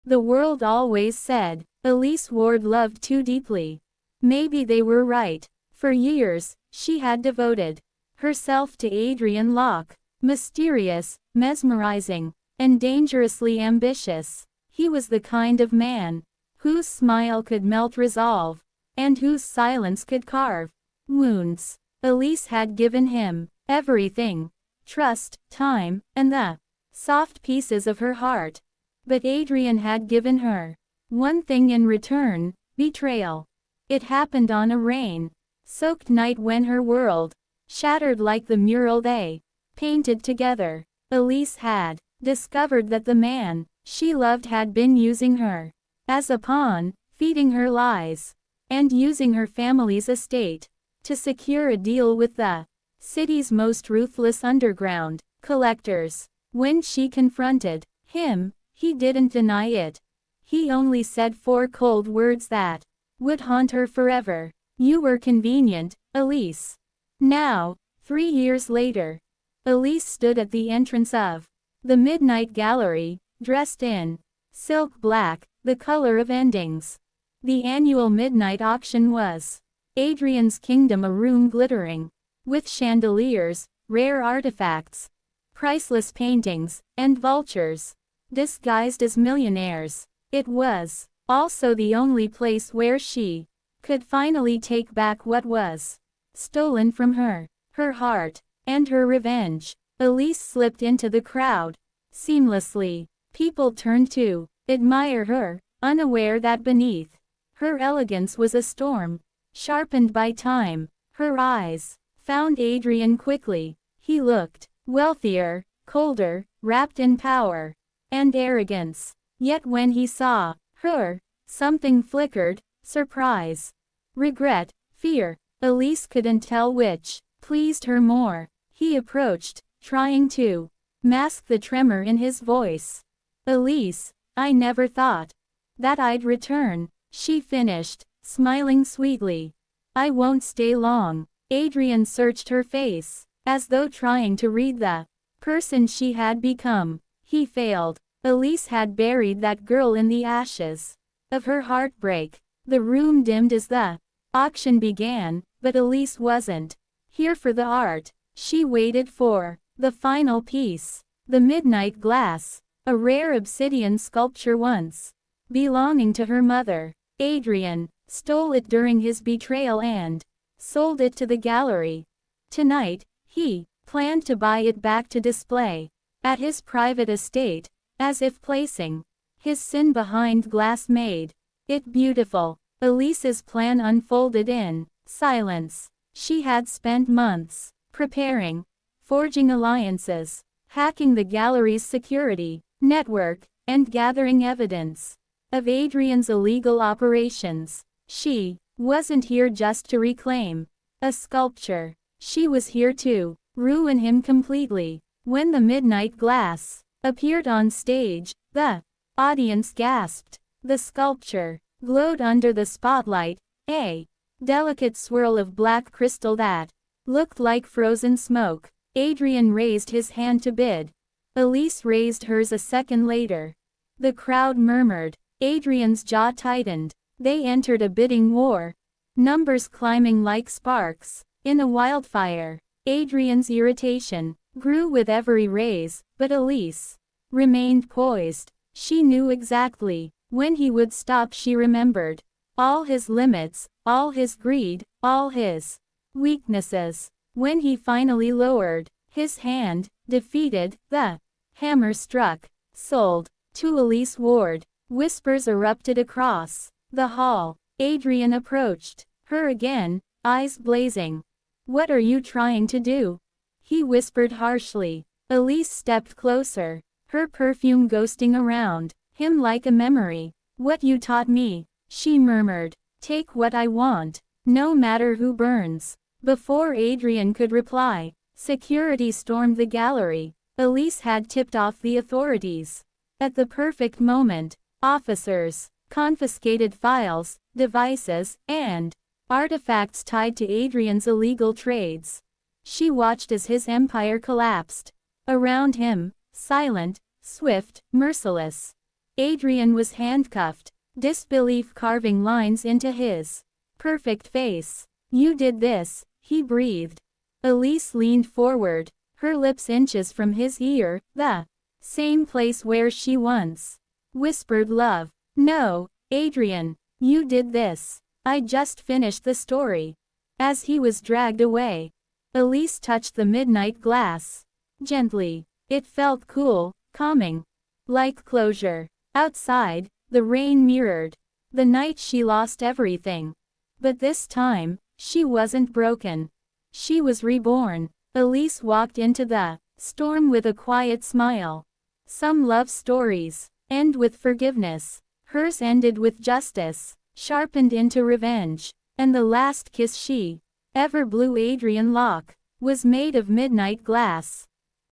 The world always said, Elise Ward loved too deeply. Maybe they were right. For years, she had devoted herself to Adrian Locke. Mysterious, mesmerizing, and dangerously ambitious. He was the kind of man whose smile could melt resolve, and whose silence could carve wounds. Elise had given him everything: trust, time, and the soft pieces of her heart. But Adrian had given her one thing in return: betrayal. It happened on a rain-soaked night when her world shattered like the mural they painted together. Elise had discovered that the man she loved had been using her as a pawn, feeding her lies, and using her family's estate to secure a deal with the city's most ruthless underground collectors. When she confronted him, he didn't deny it. He only said 4 cold words that would haunt her forever. "You were convenient, Elise." Now, 3 years later, Elise stood at the entrance of the Midnight Gallery, dressed in silk black, the color of endings. The annual midnight auction was Adrian's kingdom, a room glittering with chandeliers, rare artifacts, priceless paintings, and vultures disguised as millionaires. It was also the only place where she could finally take back what was stolen from her: her heart and her revenge. Elise slipped into the crowd seamlessly. People turned to admire her, unaware that beneath her elegance was a storm, sharpened by time. Her eyes found Adrian quickly. He looked wealthier, colder, wrapped in power and arrogance. Yet when he saw her, something flickered: surprise, regret, fear. Elise couldn't tell which pleased her more. He approached, trying to mask the tremor in his voice. "Elise, I never thought that I'd return," she finished, smiling sweetly. "I won't stay long." Adrian searched her face, as though trying to read the person she had become. He failed. Elise had buried that girl in the ashes of her heartbreak. The room dimmed as the auction began, but Elise wasn't here for the art. She waited for the final piece: the midnight glass, a rare obsidian sculpture once belonging to her mother. Adrian stole it during his betrayal and sold it to the gallery. Tonight, he planned to buy it back to display at his private estate, as if placing his sin behind glass made it beautiful. Elise's plan unfolded in silence. She had spent months preparing, forging alliances, hacking the gallery's security network, and gathering evidence of Adrian's illegal operations. She wasn't here just to reclaim a sculpture. She was here to ruin him completely. When the midnight glass appeared on stage, the audience gasped. The sculpture glowed under the spotlight, a delicate swirl of black crystal that looked like frozen smoke. Adrian raised his hand to bid. Elise raised hers a second later. The crowd murmured. Adrian's jaw tightened. They entered a bidding war, numbers climbing like sparks in a wildfire. Adrian's irritation grew with every raise, but Elise remained poised. She knew exactly when he would stop. She remembered all his limits, all his greed, all his weaknesses. When he finally lowered his hand, defeated, the hammer struck. "Sold to Elise Ward." Whispers erupted across the hall. Adrian approached her again, eyes blazing. "What are you trying to do?" he whispered harshly. Elise stepped closer, her perfume ghosting around him like a memory. "What you taught me," she murmured. "Take what I want, no matter who burns." Before Adrian could reply, security stormed the gallery. Elise had tipped off the authorities. At the perfect moment, officers confiscated files, devices, and artifacts tied to Adrian's illegal trades. She watched as his empire collapsed around him, silent, swift, merciless. Adrian was handcuffed, disbelief carving lines into his perfect face. You did this, he breathed. Elise leaned forward, her lips inches from his ear, the same place where she once whispered love. No, Adrian, you did this. I just finished the story. As he was dragged away, Elise touched the midnight glass. Gently. It felt cool, calming. Like closure. Outside, the rain mirrored the night she lost everything. But this time, she wasn't broken. She was reborn. Elise walked into the storm with a quiet smile. Some love stories end with forgiveness. Hers ended with justice, sharpened into revenge. And the last kiss she ever blew Adrian Locke was made of midnight glass.